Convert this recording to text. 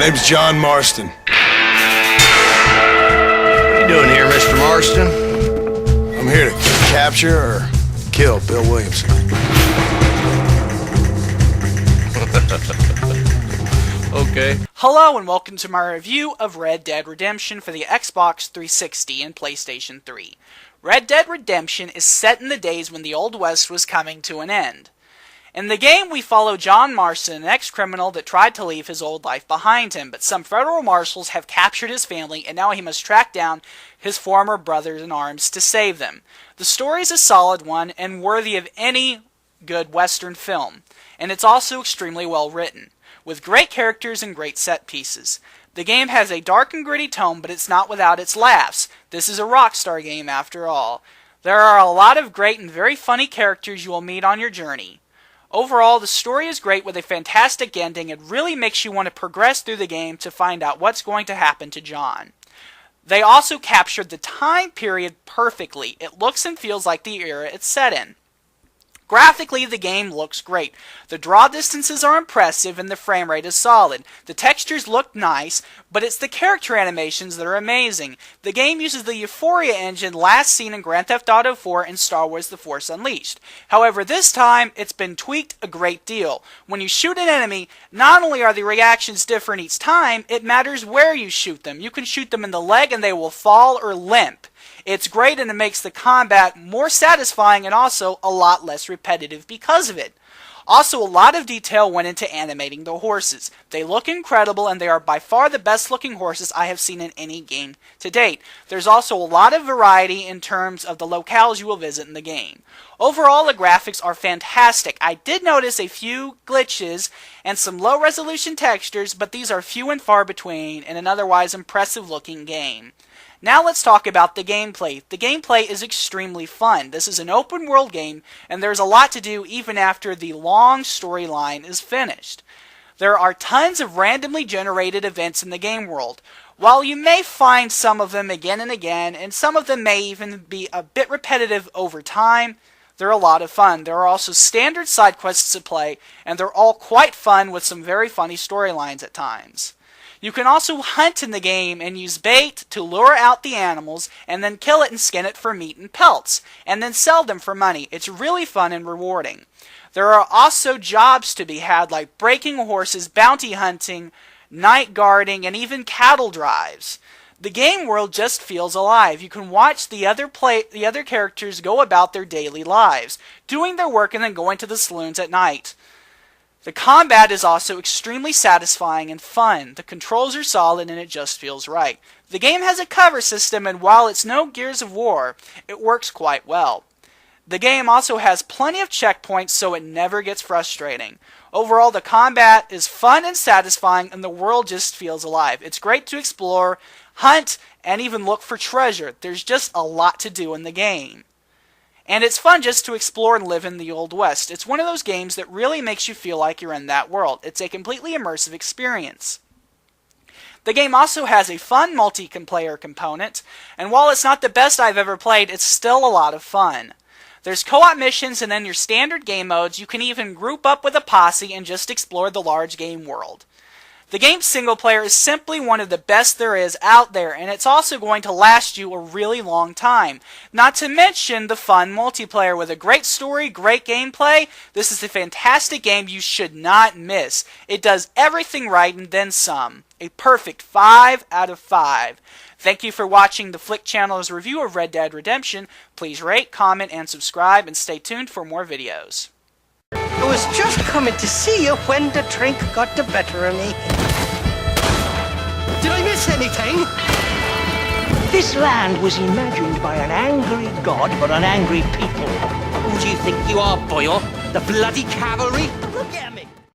name's John Marston. What are you doing here, Mr. Marston? I'm here to capture or kill Bill Williamson. Okay. Hello and welcome to my review of Red Dead Redemption for the Xbox 360 and PlayStation 3. Red Dead Redemption is set in the days when the Old West was coming to an end. In the game, we follow John Marston, an ex-criminal that tried to leave his old life behind him, but some federal marshals have captured his family, and now he must track down his former brothers-in-arms to save them. The story is a solid one and worthy of any good Western film, and it's also extremely well written, with great characters and great set pieces. The game has a dark and gritty tone, but it's not without its laughs. This is a Rockstar game after all. There are a lot of great and very funny characters you will meet on your journey. Overall, the story is great with a fantastic ending. It really makes you want to progress through the game to find out what's going to happen to John. They also captured the time period perfectly. It looks and feels like the era it's set in. Graphically, the game looks great. The draw distances are impressive and the frame rate is solid. The textures look nice, but it's the character animations that are amazing. The game uses the Euphoria engine last seen in Grand Theft Auto 4 and Star Wars The Force Unleashed. However, this time, it's been tweaked a great deal. When you shoot an enemy, not only are the reactions different each time, it matters where you shoot them. You can shoot them in the leg and they will fall or limp. It's great and it makes the combat more satisfying and also a lot less repetitive because of it. Also, a lot of detail went into animating the horses. They look incredible and they are by far the best looking horses I have seen in any game to date. There's also a lot of variety in terms of the locales you will visit in the game. Overall, the graphics are fantastic. I did notice a few glitches and some low resolution textures, but these are few and far between in an otherwise impressive looking game. Now let's talk about the gameplay. The gameplay is extremely fun. This is an open world game, and there's a lot to do even after the long storyline is finished. There are tons of randomly generated events in the game world. While you may find some of them again and again, and some of them may even be a bit repetitive over time, they're a lot of fun. There are also standard side quests to play, and they're all quite fun with some very funny storylines at times. You can also hunt in the game and use bait to lure out the animals and then kill it and skin it for meat and pelts, and then sell them for money. It's really fun and rewarding. There are also jobs to be had like breaking horses, bounty hunting, night guarding, and even cattle drives. The game world just feels alive. You can watch the other characters go about their daily lives, doing their work and then going to the saloons at night. The combat is also extremely satisfying and fun. The controls are solid and it just feels right. The game has a cover system, and while it's no Gears of War, it works quite well. The game also has plenty of checkpoints, so it never gets frustrating. Overall, the combat is fun and satisfying, and the world just feels alive. It's great to explore, hunt, and even look for treasure. There's just a lot to do in the game. And it's fun just to explore and live in the Old West. It's one of those games that really makes you feel like you're in that world. It's a completely immersive experience. The game also has a fun multiplayer component, and while it's not the best I've ever played, it's still a lot of fun. There's co-op missions and then your standard game modes. You can even group up with a posse and just explore the large game world. The game's single player is simply one of the best there is out there, and it's also going to last you a really long time. Not to mention the fun multiplayer with a great story, great gameplay. This is a fantastic game you should not miss. It does everything right and then some. A perfect 5 out of 5. Thank you for watching the Flick Channel's review of Red Dead Redemption. Please rate, comment, and subscribe, and stay tuned for more videos. I was just coming to see you when the drink got the better of me. Did I miss anything? This land was imagined by an angry god for an angry people. Who do you think you are, Boyle? The bloody cavalry?